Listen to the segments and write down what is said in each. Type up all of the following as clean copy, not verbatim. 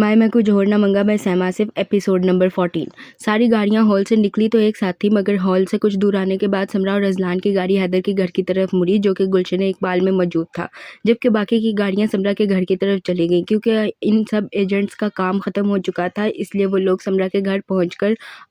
माए मैं कुछ और ना मंगा मैं सैम आसिफ एपिसोड नंबर 14। सारी गाड़ियां हॉल से निकली तो एक साथ थी, मगर हॉल से कुछ दूर आने के बाद समरा और रजलान की गाड़ी हैदर के घर की तरफ मुड़ी, जो कि गुलशन इकबाल में मौजूद था, जबकि बाकी की गाड़ियां समरा के घर की तरफ चली गईं। क्योंकि इन सब एजेंट्स का काम ख़त्म हो चुका था, इसलिए वो लोग समरा के घर पहुँच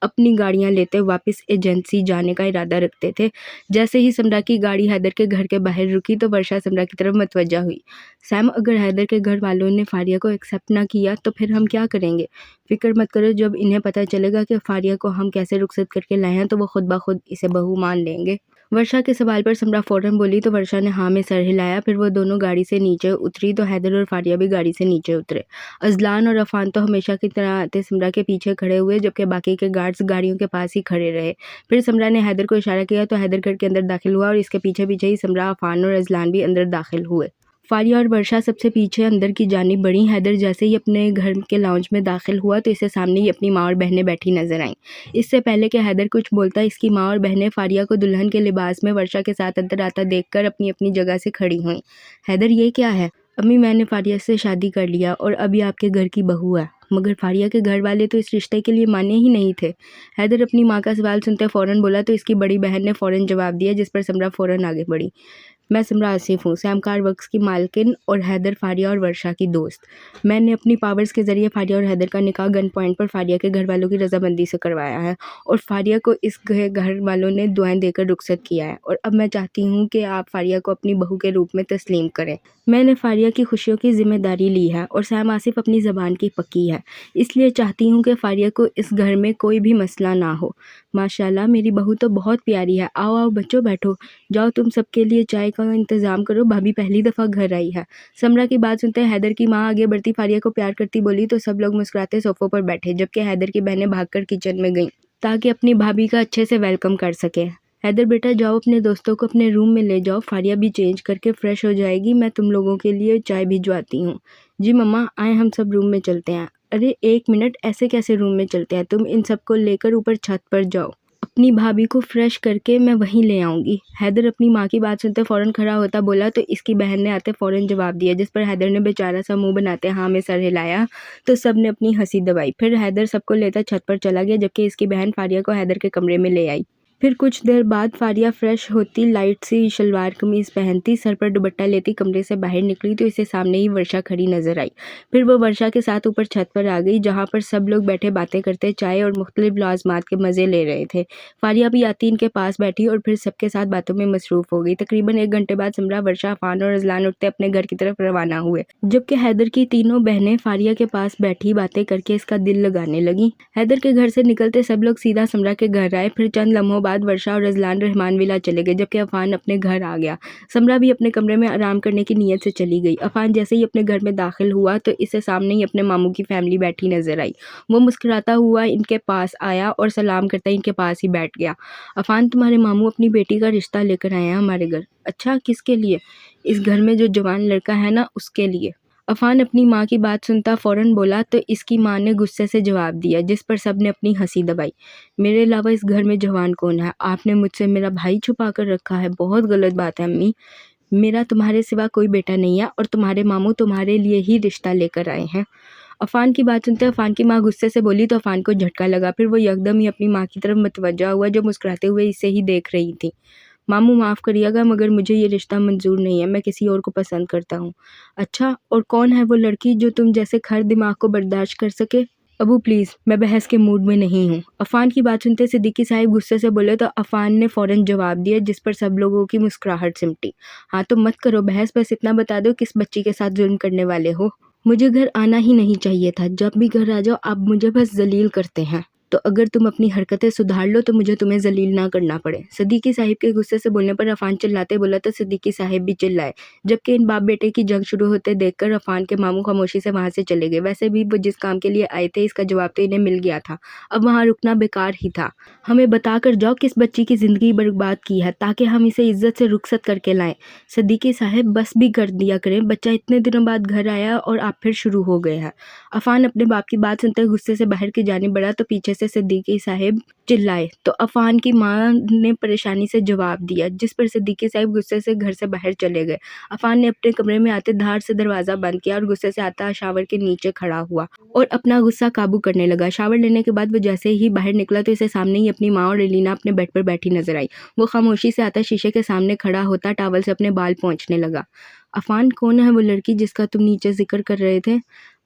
अपनी गाड़ियाँ लेते वापस एजेंसी जाने का इरादा रखते थे। जैसे ही समरा की गाड़ी हैदर के घर के बाहर रुकी तो वर्षा समरा की तरफ मतवज्जा हुई। सैम, अगर हैदर के घर वालों ने फारिया को एक्सेप्ट ना किया तो फिर हम क्या करेंगे? फिक्र मत करो, जब इन्हें पता चलेगा कि फारिया को हम कैसे रुखसत करके लाए हैं तो वो खुद ब खुद इसे बहू मान लेंगे। वर्षा के सवाल पर समरा फौरन बोली तो वर्षा ने हाँ में सर हिलाया। फिर वो दोनों गाड़ी से नीचे उतरी तो हैदर और फारिया भी गाड़ी से नीचे उतरे। अजलान और अफान तो हमेशा की तरह आते समरा के पीछे खड़े हुए, जबकि बाकी के गार्ड्स गाड़ियों के पास ही खड़े रहे। फिर समरा ने हैदर को इशारा किया तो हैदर घर के अंदर दाखिल हुआ और इसके पीछे पीछे ही समरा, अफान और अजलान भी अंदर दाखिल हुए। फारिया और वर्षा सबसे पीछे अंदर की जानिब बढ़ी। हैदर जैसे ही अपने घर के लाउंज में दाखिल हुआ तो इससे सामने ही अपनी माँ और बहनें बैठी नजर आईं। इससे पहले कि हैदर कुछ बोलता, इसकी माँ और बहनें फारिया को दुल्हन के लिबास में वर्षा के साथ अंदर आता देखकर अपनी अपनी जगह से खड़ी हुईं। हैदर, ये क्या है? अम्मी, मैंने फारिया से शादी कर लिया और अभी आपके घर की बहू है। मगर फारिया के घर वाले तो इस रिश्ते के लिए माने ही नहीं थे। हैदर अपनी माँ का सवाल सुनते फ़ौरन बोला तो इसकी बड़ी बहन ने फ़ौरन जवाब दिया, जिस पर समरा फ़ौरन आगे बढ़ी। मैं समरा आसिफ हूँ, सैम कार वर्क्स की मालकिन और हैदर, फारिया और वर्षा की दोस्त। मैंने अपनी पावर्स के ज़रिए फारिया और हैदर का निकाह गन पॉइंट पर फारिया के घर वालों की रजामंदी से करवाया है और फारिया को इस घर वालों ने दुआएं देकर रुखसत किया है, और अब मैं चाहती हूँ कि आप फारिया को अपनी बहू के रूप में तस्लीम करें। मैंने फारिया की खुशियों की जिम्मेदारी ली है और सैम आसिफ अपनी ज़बान की पक्की है, इसलिए चाहती हूँ कि फारिया को इस घर में कोई भी मसला ना हो। माशाल्लाह, मेरी बहू तो बहुत प्यारी है। आओ आओ बच्चों, बैठो। जाओ तुम सबके लिए चाय का इंतज़ाम करो, भाभी पहली दफ़ा घर आई है। समरा की बात सुनते हैदर की माँ आगे बढ़ती फारिया को प्यार करती बोली तो सब लोग मुस्कुराते सोफ़ों पर बैठे, जबकि हैदर की बहनें भागकर किचन में गईं ताकि अपनी भाभी का अच्छे से वेलकम कर सके। हैदर बेटा, जाओ अपने दोस्तों को अपने रूम में ले जाओ, फारिया भी चेंज करके फ्रेश हो जाएगी। मैं तुम लोगों के लिए चाय भिजवाती हूँ। जी मम्मा, आए हम सब रूम में चलते हैं। अरे एक मिनट, ऐसे कैसे रूम में चलते हैं? तुम इन सबको लेकर ऊपर छत पर जाओ, अपनी भाभी को फ्रेश करके मैं वहीं ले आऊँगी। हैदर अपनी माँ की बात सुनते फ़ौरन खड़ा होता बोला तो इसकी बहन ने आते फ़ौरन जवाब दिया, जिस पर हैदर ने बेचारा सा मुंह बनाते हाँ में सर हिलाया तो सब ने अपनी हंसी दबाई। फिर हैदर सबको लेता छत पर चला गया, जबकि इसकी बहन फारिया को हैदर के कमरे में ले आई। फिर कुछ देर बाद फारिया फ्रेश होती, लाइट सी शलवार कमीज़ पहनती, सर पर दुपट्टा लेती कमरे से बाहर निकली तो इसे सामने ही वर्षा खड़ी नजर आई। फिर वो वर्षा के साथ ऊपर छत पर आ गई, जहाँ पर सब लोग बैठे बातें करते, चाय और मुख्तलिफ लाज़मात के मज़े ले रहे थे। फारिया भी आती इनके पास बैठी और फिर सबके साथ बातों में मसरूफ़ हो गई। तकरीबन 1 घंटे बाद समरा, वर्षा, अफान और अजलान उठते अपने घर की तरफ रवाना हुए, जबकि हैदर की तीनों बहनें फारिया के पास बैठी बातें करके इसका दिल लगाने लगी। हैदर के घर से निकलते सब लोग सीधा समरा के घर आए। फिर चंद लम्हों बाद वर्षा और रजलान रहमान विला चले गए, जबकि अफान अपने घर आ गया। समरा भी अपने कमरे में आराम करने की नीयत से चली गई। अफान जैसे ही अपने घर में दाखिल हुआ तो इससे सामने ही अपने मामू की फैमिली बैठी नजर आई। वो मुस्कुराता हुआ इनके पास आया और सलाम करता इनके पास ही बैठ गया। अफान, तुम्हारे मामू अपनी बेटी का रिश्ता लेकर आए हैं हमारे घर। अच्छा, किसके लिए? इस घर में जो जवान लड़का है ना, उसके लिए। अफान अपनी माँ की बात सुनता फ़ौरन बोला तो इसकी माँ ने गुस्से से जवाब दिया, जिस पर सब ने अपनी हंसी दबाई। मेरे अलावा इस घर में जवान कौन है? आपने मुझसे मेरा भाई छुपा कर रखा है। बहुत गलत बात है अम्मी। मेरा तुम्हारे सिवा कोई बेटा नहीं है और तुम्हारे मामू तुम्हारे लिए ही रिश्ता लेकर आए हैं। अफान की बात सुनते अफान की माँ गुस्से से बोली तो अफान को झटका लगा। फिर वो यकदम ही अपनी माँ की तरफ मुतवज्जा हुआ, जो मुस्कुराते हुए इसे ही देख रही थी। मामू, माफ़ करिएगा, मगर मुझे ये रिश्ता मंजूर नहीं है। मैं किसी और को पसंद करता हूँ। अच्छा, और कौन है वो लड़की जो तुम जैसे खर दिमाग को बर्दाश्त कर सके? अबू प्लीज़, मैं बहस के मूड में नहीं हूँ। अफान की बात सुनते सिद्दीकी साहिब गुस्से से बोले तो अफान ने फ़ौरन जवाब दिया, जिस पर सब लोगों की मुस्कुराहट सिमटी। हाँ तो मत करो बहस, बस इतना बता दो किस बच्ची के साथ जुल्म करने वाले हो। मुझे घर आना ही नहीं चाहिए था। जब भी घर आ जाओ आप मुझे बस जलील करते हैं। तो अगर तुम अपनी हरकतें सुधार लो तो मुझे तुम्हें जलील ना करना पड़े। सिद्दीकी साहिब के गुस्से से बोलने पर अफान चिल्लाते बोला तो सिद्दीकी साहिब भी चिल्लाए, जबकि इन बाप बेटे की जंग शुरू होते देखकर अफान के मामू खामोशी से वहां से चले गए। वैसे भी वो जिस काम के लिए आए थे इसका जवाब तो इन्हें मिल गया था, अब वहाँ रुकना बेकार ही था। हमें बताकर जाओ किस बच्ची की ज़िंदगी बर्बाद की है, ताकि हम इसे इज्जत से रुखसत करके लाएं। सिद्दीकी साहिब बस भी कर दिया करें, बच्चा इतने दिनों बाद घर आया और आप फिर शुरू हो गए हैं। अफान अपने बाप की बात सुनते गुस्से से बाहर की जाने बढ़ा तो पीछे से सिद्दीकी साहब चिल्लाए तो अफान की मां ने परेशानी से जवाब दिया, जिस पर सिद्दीकी साहब गुस्से से घर से बाहर चले गए। अफान ने अपने कमरे में आते धार से दरवाज़ा बंद किया और गुस्से से आता शावर के नीचे खड़ा हुआ और अपना गुस्सा काबू करने लगा। शावर लेने के बाद वो जैसे ही बाहर निकला तो इसे सामने ही अपनी माँ और एलिना अपने बेड पर बैठी नजर आई। वो खामोशी से आता शीशे के सामने खड़ा होता टॉवल से अपने बाल पोंछने लगा। अफान, कौन है वो लड़की जिसका तुम नीचे जिक्र कर रहे थे?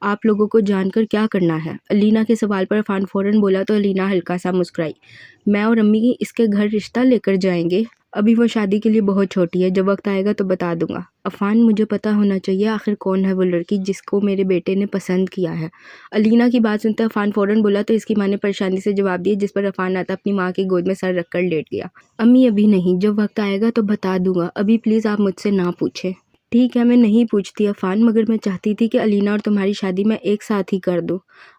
आप लोगों को जानकर क्या करना है? अलीना के सवाल पर अफान फौरन बोला तो अलीना हल्का सा मुस्कुराई। मैं और अम्मी इसके घर रिश्ता लेकर जाएंगे। अभी वो शादी के लिए बहुत छोटी है, जब वक्त आएगा तो बता दूंगा। अफान, मुझे पता होना चाहिए आखिर कौन है वो लड़की जिसको मेरे बेटे ने पसंद किया है। अलीना की बात सुनते अफान फौरन बोला तो इसकी माँ ने परेशानी से जवाब दिया, जिस पर अफान आता अपनी माँ की गोद में सर रखकर लेट गया। अम्मी, अभी नहीं, जब वक्त आएगा तो बता दूंगा, अभी प्लीज़ आप मुझसे ना पूछें। ठीक है, मैं नहीं पूछती अफान, मगर मैं चाहती थी कि अलीना और तुम्हारी शादी मैं एक साथ ही कर दूं।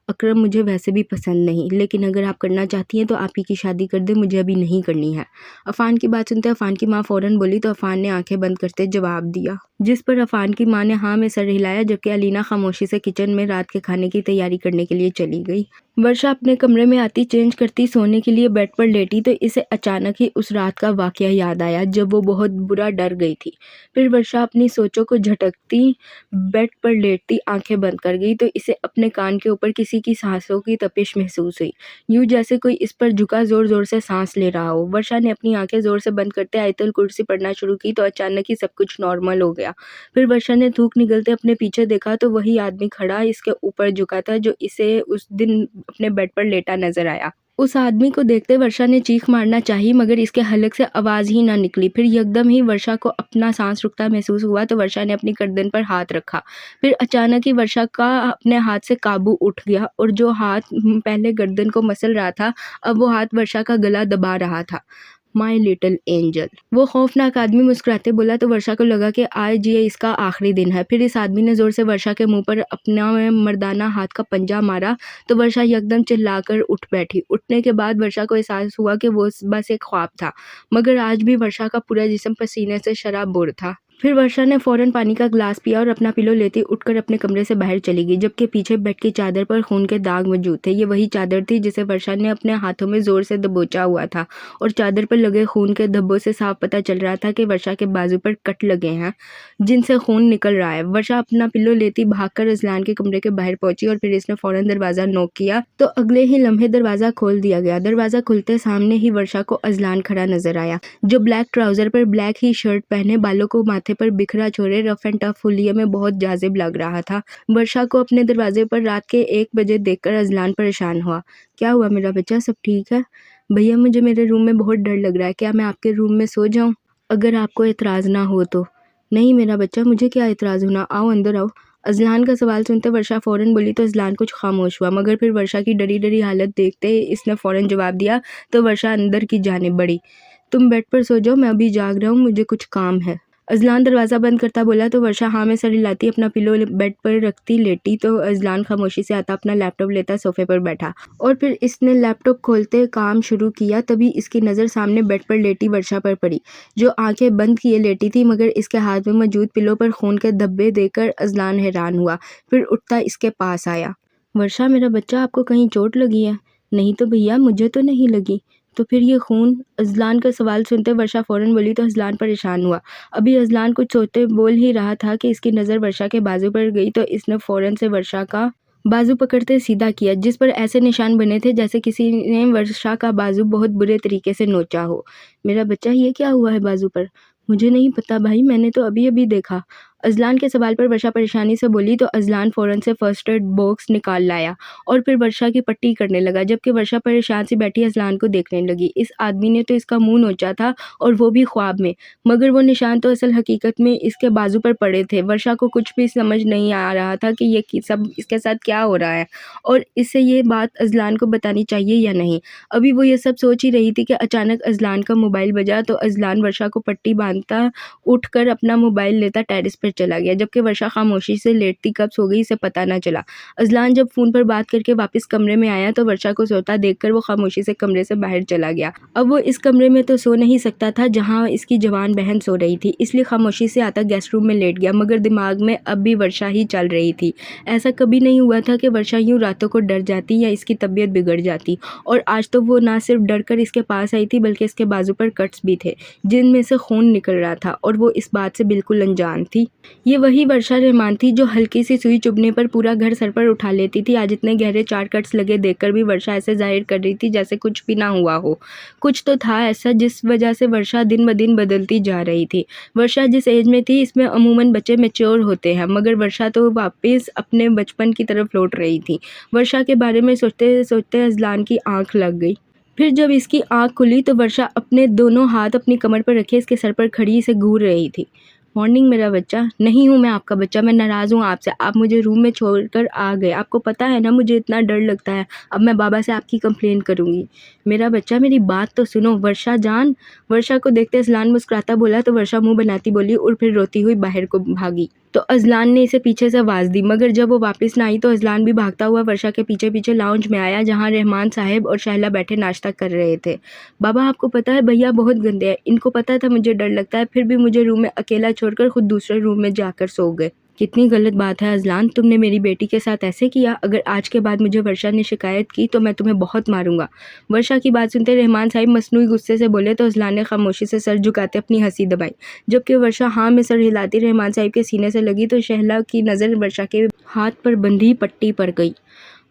अकरम मुझे वैसे भी पसंद नहीं, लेकिन अगर आप करना चाहती हैं तो आप ही की शादी कर दें, मुझे अभी नहीं करनी है। अफान की बात सुनते अफान की माँ फौरन बोली तो अफान ने आंखें बंद करते जवाब दिया, जिस पर अफान की माँ ने हाँ में सर हिलाया, जबकि अलीना खामोशी से किचन में रात के खाने की तैयारी करने के लिए चली गई। वर्षा अपने कमरे में आती, चेंज करती, सोने के लिए बेड पर लेटी तो इसे अचानक ही उस रात का वाकया याद आया जब वो बहुत बुरा डर गई थी। फिर वर्षा अपनी सोचों को झटकती बेड पर लेटती आंखें बंद कर गई तो इसे अपने कान के ऊपर किसी की सांसों की तपिश महसूस हुई, यूं जैसे कोई इस पर झुका जोर जोर से सांस ले रहा हो। वर्षा ने अपनी आंखें जोर से बंद करते आयतुल कुर्सी पढ़ना शुरू की तो अचानक ही सब कुछ नॉर्मल हो गया। फिर वर्षा ने थूक निकलते अपने पीछे देखा तो वही आदमी खड़ा इसके ऊपर झुका था जो इसे उस दिन अपने बेड पर लेटा नजर आया। उस आदमी को देखते वर्षा ने चीख मारना चाही, मगर इसके हलक से आवाज ही ना निकली। फिर यकदम ही वर्षा को अपना सांस रुकता महसूस हुआ तो वर्षा ने अपनी गर्दन पर हाथ रखा। फिर अचानक ही वर्षा का अपने हाथ से काबू उठ गया और जो हाथ पहले गर्दन को मसल रहा था, अब वो हाथ वर्षा का गला दबा रहा था। माई लिटिल एंजल, वो खौफनाक आदमी मुस्कुराते बोला तो वर्षा को लगा कि आज ये इसका आखिरी दिन है। फिर इस आदमी ने जोर से वर्षा के मुंह पर अपना मर्दाना हाथ का पंजा मारा तो वर्षा यकदम चिल्लाकर उठ बैठी। उठने के बाद वर्षा को एहसास हुआ कि वो बस एक ख्वाब था, मगर आज भी वर्षा का पूरा जिस्म पसीने से शराबोर था। फिर वर्षा ने फौरन पानी का ग्लास पिया और अपना पिलो लेती उठकर अपने कमरे से बाहर चली गई, जबकि पीछे बेड की चादर पर खून के दाग मौजूद थे। ये वही चादर थी जिसे वर्षा ने अपने हाथों में जोर से दबोचा हुआ था और चादर पर लगे खून के धब्बों से साफ पता चल रहा था कि वर्षा के बाजू पर कट लगे हैं जिनसे खून निकल रहा है। वर्षा अपना पिलो लेती भागकर अजलान के कमरे के बाहर पहुंची और फिर इसने फौरन दरवाजा नॉक किया तो अगले ही लम्हे दरवाजा खोल दिया गया। दरवाजा खुलते सामने ही वर्षा को अजलान खड़ा नजर आया, जो ब्लैक ट्राउजर पर ब्लैक ही शर्ट पहने, बालों को माथे पर बिखरा छोड़े, रफ एंड टफ हुलिये में बहुत जाजिब लग रहा था। वर्षा को अपने दरवाजे पर रात के 1 बजे देखकर अजलान परेशान हुआ। क्या हुआ मेरा बच्चा, सब ठीक है? भैया, मुझे मेरे रूम में बहुत डर लग रहा है, क्या मैं आपके रूम में सो जाऊं? अगर आपको एतराज़ ना हो तो। नहीं मेरा बच्चा, मुझे क्या एतराज़ होना, आओ अंदर आओ। अजलान का सवाल सुनते वर्षा फौरन बोली तो अजलान कुछ खामोश हुआ, मगर फिर वर्षा की डरी डरी हालत देखते इसने फौरन जवाब दिया तो वर्षा अंदर की जानिब बढ़ी। तुम बेड पर सो जाओ, मैं अभी जाग रहा हूँ, मुझे कुछ काम है। अजलान दरवाज़ा बंद करता बोला तो वर्षा हाँ में सर हिलाती अपना पिलो बेड पर रखती लेटी तो अजलान खामोशी से आता अपना लैपटॉप लेता सोफे पर बैठा और फिर इसने लैपटॉप खोलते काम शुरू किया। तभी इसकी नज़र सामने बेड पर लेटी वर्षा पर पड़ी, जो आंखें बंद किए लेटी थी, मगर इसके हाथ में मौजूद पिलो पर खून के धब्बे देखकर अजलान हैरान हुआ। फिर उठता इसके पास आया। वर्षा, मेरा बच्चा, आपको कहीं चोट लगी है? नहीं तो भैया, मुझे तो नहीं लगी। तो फिर ये खून? अजलान का सवाल सुनते वर्षा फौरन बोली तो अजलान परेशान हुआ। अभी अजलान कुछ सोचते बोल ही रहा था कि इसकी नज़र वर्षा के बाजू पर गई तो इसने फौरन से वर्षा का बाजू पकड़ते सीधा किया, जिस पर ऐसे निशान बने थे जैसे किसी ने वर्षा का बाजू बहुत बुरे तरीके से नोचा हो। मेरा बच्चा, ये क्या हुआ है बाजू पर? मुझे नहीं पता भाई, मैंने तो अभी अभी देखा। अजलान के सवाल पर वर्षा परेशानी से बोली तो अजलान फौरन से फर्स्ट एड बॉक्स निकाल लाया और फिर वर्षा की पट्टी करने लगा, जबकि वर्षा परेशान सी बैठी अजलान को देखने लगी। इस आदमी ने तो इसका मुंह नोचा था और वो भी ख्वाब में, मगर वो निशान तो असल हकीकत में इसके बाजू पर पड़े थे। वर्षा को कुछ भी समझ नहीं आ रहा था कि ये सब इसके साथ क्या हो रहा है और इसे ये बात अजलान को बतानी चाहिए या नहीं। अभी वो ये सब सोच ही रही थी कि अचानक अजलान का मोबाइल बजा तो अजलान वर्षा को पट्टी बांधता उठकर अपना मोबाइल लेता टेरेस पर चला गया, जबकि वर्षा खामोशी से लेटती कब सो गई इसे पता न चला। अज़लान जब फ़ोन पर बात करके वापस कमरे में आया तो वर्षा को सोता देखकर वो खामोशी से कमरे से बाहर चला गया। अब वो इस कमरे में तो सो नहीं सकता था जहाँ इसकी जवान बहन सो रही थी, इसलिए खामोशी से आता गेस्ट रूम में लेट गया, मगर दिमाग में अब भी वर्षा ही चल रही थी। ऐसा कभी नहीं हुआ था कि वर्षा यूँ रातों को डर जाती या इसकी तबीयत बिगड़ जाती, और आज तो वो ना सिर्फ डर कर इसके पास आई थी बल्कि इसके बाजू पर कट्स भी थे जिनमें से खून निकल रहा था, और वो इस बात से बिल्कुल अनजान थी। ये वही वर्षा रहमान थी जो हल्की सी सुई चुभने पर पूरा घर सर पर उठा लेती थी। आज इतने गहरे 4 कट्स लगे देखकर भी वर्षा ऐसे जाहिर कर रही थी जैसे कुछ भी ना हुआ हो। कुछ तो था ऐसा जिस वजह से वर्षा दिन ब दिन बदलती जा रही थी। वर्षा जिस एज में थी इसमें अमूमन बच्चे मैच्योर होते हैं, मगर वर्षा तो वापस अपने बचपन की तरफ लौट रही थी। वर्षा के बारे में सोचते सोचते अज़लान की आंख लग गई। फिर जब इसकी आंख खुली तो वर्षा अपने दोनों हाथ अपनी कमर पर रखे इसके सर पर खड़ी से घूर रही थी। मॉर्निंग मेरा बच्चा। नहीं हूँ मैं आपका बच्चा, मैं नाराज़ हूँ आपसे, आप मुझे रूम में छोड़कर आ गए। आपको पता है ना मुझे इतना डर लगता है, अब मैं बाबा से आपकी कंप्लेन करूँगी। मेरा बच्चा मेरी बात तो सुनो वर्षा जान। वर्षा को देखते अज़लान मुस्कुराता बोला तो वर्षा मुंह बनाती बोली और फिर रोती हुई बाहर को भागी। तो अज़लान ने इसे पीछे से आवाज़ दी, मगर जब वो वापस ना आई तो अज़लान भी भागता हुआ वर्षा के पीछे पीछे लाउंज में आया जहाँ रहमान साहब और शहला बैठे नाश्ता कर रहे थे। बाबा आपको पता है भैया बहुत गंदे हैं, इनको पता था मुझे डर लगता है, फिर भी मुझे रूम में अकेला छोड़कर खुद दूसरे रूम में जाकर सो गए। कितनी गलत बात है अज़लान, तुमने मेरी बेटी के साथ ऐसे किया। अगर आज के बाद मुझे वर्षा ने शिकायत की तो मैं तुम्हें बहुत मारूंगा। वर्षा की बात सुनते रहमान साहब मसनूई गुस्से से बोले तो अज़लान ने खामोशी से सर झुकाते अपनी हंसी दबाई। जबकि वर्षा हाँ में सर हिलाती रहमान साहब के सीने से लगी तो शहला की नज़र वर्षा के हाथ पर बंधी पट्टी पर गई।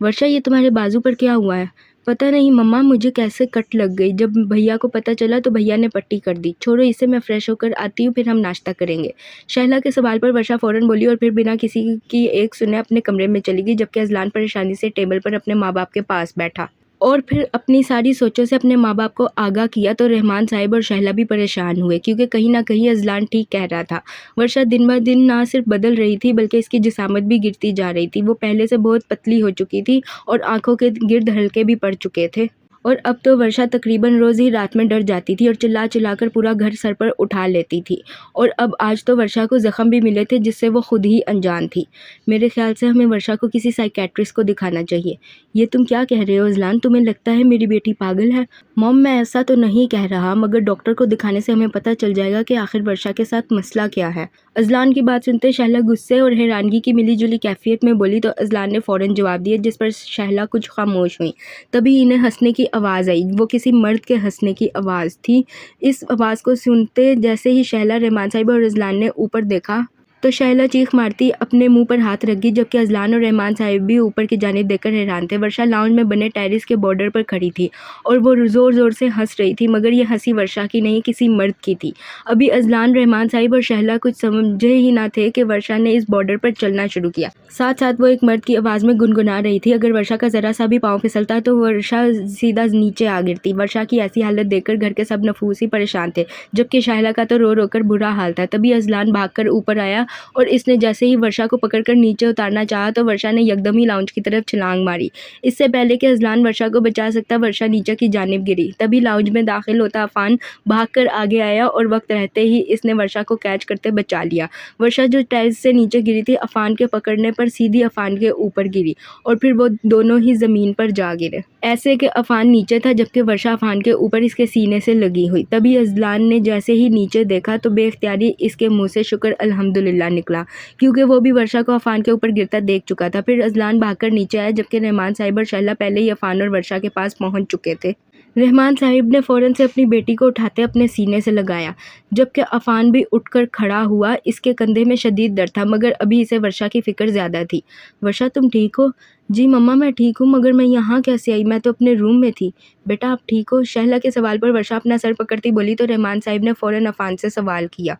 वर्षा ये तुम्हारे बाजू पर क्या हुआ है? पता नहीं मम्मा, मुझे कैसे कट लग गई। जब भैया को पता चला तो भैया ने पट्टी कर दी। छोड़ो इसे, मैं फ्रेश होकर आती हूँ फिर हम नाश्ता करेंगे। शहला के सवाल पर वर्षा फ़ौरन बोली और फिर बिना किसी की एक सुने अपने कमरे में चली गई, जबकि अज़लान परेशानी से टेबल पर अपने माँ बाप के पास बैठा और फिर अपनी सारी सोचों से अपने माँ बाप को आगाह किया। तो रहमान साहब और शहला भी परेशान हुए क्योंकि कहीं ना कहीं अज़लान ठीक कह रहा था। वर्षा दिन ब दिन ना सिर्फ बदल रही थी बल्कि इसकी जिसामत भी गिरती जा रही थी। वो पहले से बहुत पतली हो चुकी थी और आंखों के गिर्द हल्के भी पड़ चुके थे, और अब तो वर्षा तकरीबन रोज़ ही रात में डर जाती थी और चिल्ला चिल्लाकर पूरा घर सर पर उठा लेती थी। और अब आज तो वर्षा को ज़ख्म भी मिले थे जिससे वो खुद ही अनजान थी। मेरे ख्याल से हमें वर्षा को किसी साइकेट्रिस्ट को दिखाना चाहिए। ये तुम क्या कह रहे हो अज़लान, तुम्हें लगता है मेरी बेटी पागल है? मॉम मैं ऐसा तो नहीं कह रहा, मगर डॉक्टर को दिखाने से हमें पता चल जाएगा कि आखिर वर्षा के साथ मसला क्या है। अज़लान की बात सुनते शहला गुस्से और हैरानगी की मिली जुली कैफियत में बोली तो अज़लान ने फ़ौरन जवाब दिया, जिस पर शहला कुछ खामोश हुई। तभी इन्हें हंसने की आवाज़ आई। वो किसी मर्द के हंसने की आवाज़ थी। इस आवाज़ को सुनते जैसे ही शहला, रहमान साहब और अज़लान ने ऊपर देखा तो शहला चीख मारती अपने मुंह पर हाथ रख गई, जबकि अज़लान और रहमान साहब भी ऊपर की जानिब देखकर हैरान थे। वर्षा लाउंज में बने टेरेस के बॉर्डर पर खड़ी थी और वो ज़ोर ज़ोर से हंस रही थी, मगर ये हंसी वर्षा की नहीं किसी मर्द की थी। अभी अज़लान, रहमान साहब और शहला कुछ समझे ही ना थे कि वर्षा ने इस बॉर्डर पर चलना शुरू किया। साथ साथ वो एक मर्द की आवाज़ में गुनगुना रही थी। अगर वर्षा का ज़रा सा भी पाँव फिसलता तो वर्षा सीधा नीचे आ गिरती। वर्षा की ऐसी हालत देखकर घर के सब नफूस ही परेशान थे, जबकि शहला का तो रो रो कर बुरा हाल था। तभी अज़लान भागकर ऊपर आया और इसने जैसे ही वर्षा को पकड़कर नीचे उतारना चाहा तो वर्षा ने यकदम ही लाउंज की तरफ छलांग मारी। इससे पहले कि अज़लान वर्षा को बचा सकता, वर्षा नीचे की जानिब गिरी। तभी लाउंज में दाखिल होता अफान भागकर आगे आया और वक्त रहते ही इसने वर्षा को कैच करते बचा लिया। वर्षा जो टेरेस से नीचे गिरी थी, अफान के पकड़ने पर सीधी अफान के ऊपर गिरी और फिर वो दोनों ही ज़मीन पर जा गिरे, ऐसे कि अफान नीचे था जबकि वर्षा अफान के ऊपर इसके सीने से लगी हुई। तभी अज़लान ने जैसे ही नीचे देखा तो बेख्तियारी इसके मुंह से शुक्र अल्हम्दुलिल्लाह निकला, क्योंकि वो भी वर्षा को अफान के ऊपर गिरता देख चुका था। फिर अज़लान भागकर नीचे आया, जबकि रहमान साहिब और शहला पहले ही अफान और वर्षा के पास पहुंच चुके थे। रहमान साहिब ने फ़ौरन से अपनी बेटी को उठाते अपने सीने से लगाया, जबकि अफान भी उठकर खड़ा हुआ। इसके कंधे में शदीद दर्द था, मगर अभी इसे वर्षा की फ़िक्र ज़्यादा थी। वर्षा तुम ठीक हो? जी मम्मा मैं ठीक हूँ, मगर मैं यहाँ कैसे आई? मैं तो अपने रूम में थी। बेटा आप ठीक हो? शहला के सवाल पर वर्षा अपना सर पकड़ती बोली तो रहमान साहिब ने फ़ौरन अफान से सवाल किया,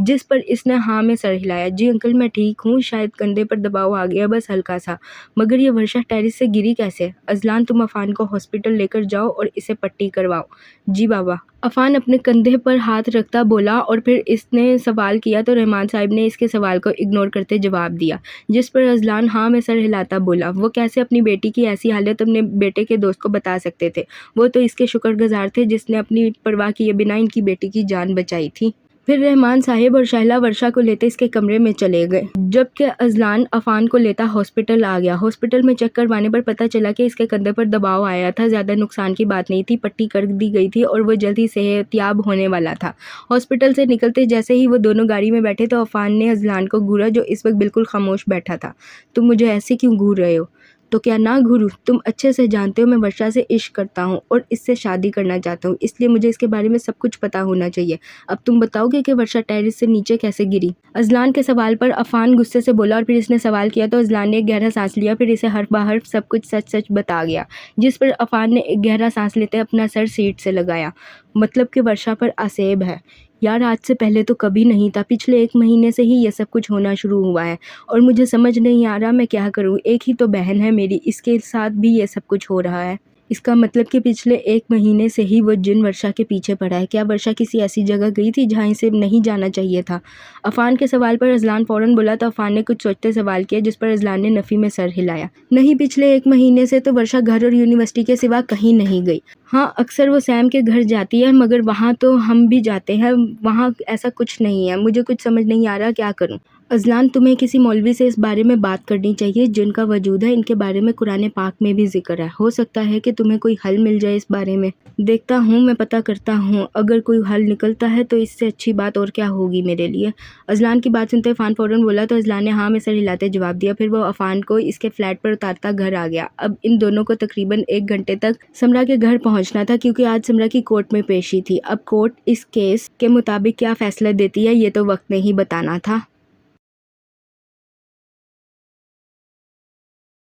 जिस पर इसने हाँ में सर हिलाया। जी अंकल मैं ठीक हूँ, शायद कंधे पर दबाव आ गया बस हल्का सा, मगर ये वर्षा टेरेस से गिरी कैसे? अज़लान तुम अफान को हॉस्पिटल लेकर जाओ और इसे पट्टी करवाओ। जी बाबा। अफान अपने कंधे पर हाथ रखता बोला और फिर इसने सवाल किया तो रहमान साहब ने इसके सवाल को इग्नोर करते जवाब दिया, जिस पर अज़लान हाँ में सर हिलाता बोला। वो कैसे अपनी बेटी की ऐसी हालत अपने बेटे के दोस्त को बता सकते थे? वो तो इसके शुक्रगुजार थे जिसने अपनी परवाह किए बिना इनकी बेटी की जान बचाई थी। फिर रहमान साहिब और शहला वर्षा को लेते इसके कमरे में चले गए, जबकि अजलान अफान को लेता हॉस्पिटल आ गया। हॉस्पिटल में चेक करवाने पर पता चला कि इसके कंधे पर दबाव आया था। ज़्यादा नुकसान की बात नहीं थी, पट्टी कर दी गई थी और वो जल्द ही सेहतयाब होने वाला था। हॉस्पिटल से निकलते जैसे ही वो दोनों गाड़ी में बैठे तो अफान ने अजलान को घूरा, जो इस वक्त बिल्कुल खामोश बैठा था। तुम मुझे ऐसे क्यों घूर रहे हो? तो क्या ना घूरूं? तुम अच्छे से जानते हो मैं वर्षा से इश्क करता हूँ और इससे शादी करना चाहता हूँ, इसलिए मुझे इसके बारे में सब कुछ पता होना चाहिए। अब तुम बताओगे कि वर्षा टेरेस से नीचे कैसे गिरी? अजलान के सवाल पर अफान गुस्से से बोला और फिर इसने सवाल किया तो अजलान ने एक गहरा सांस लिया, फिर इसे हर्फ बहर्फ सब कुछ सच सच बता गया। जिस पर अफान ने एक गहरा सांस लेते अपना सर सीट से लगाया। मतलब कि वर्षा पर आसेब है। यार आज से पहले तो कभी नहीं था, पिछले 1 महीने से ही ये सब कुछ होना शुरू हुआ है और मुझे समझ नहीं आ रहा मैं क्या करूँ। एक ही तो बहन है मेरी, इसके साथ भी ये सब कुछ हो रहा है। इसका मतलब कि पिछले 1 महीने से ही वो जिन वर्षा के पीछे पड़ा है। क्या वर्षा किसी ऐसी जगह गई थी जहाँ इसे नहीं जाना चाहिए था? अफान के सवाल पर अजलान फ़ौरन बोला तो अफान ने कुछ सोचते सवाल किया, जिस पर अजलान ने नफ़ी में सर हिलाया। नहीं, पिछले 1 महीने से तो वर्षा घर और यूनिवर्सिटी के सिवा कहीं नहीं गई। हाँ, अक्सर वो सैम के घर जाती है, मगर वहाँ तो हम भी जाते हैं, वहाँ ऐसा कुछ नहीं है। मुझे कुछ समझ नहीं आ रहा क्या करूँ। अजलान, तुम्हें किसी मौलवी से इस बारे में बात करनी चाहिए जिनका वजूद है। इनके बारे में कुरान पाक में भी जिक्र है। हो सकता है कि तुम्हें कोई हल मिल जाए इस बारे में। देखता हूँ, मैं पता करता हूँ। अगर कोई हल निकलता है तो इससे अच्छी बात और क्या होगी मेरे लिए। अजलान की बात सुनते अफान फ़ौरन बोला तो अजलान ने हाँ में सर हिलाते जवाब दिया। फिर वो अफान को इसके फ्लैट पर उतारता घर आ गया। अब इन दोनों को तकरीबन 1 घंटे तक समरा के घर पहुँचना था, क्योंकि आज समरा की कोर्ट में पेशी थी। अब कोर्ट इस केस के मुताबिक क्या फ़ैसला देती है ये तो वक्त ने ही बताना था।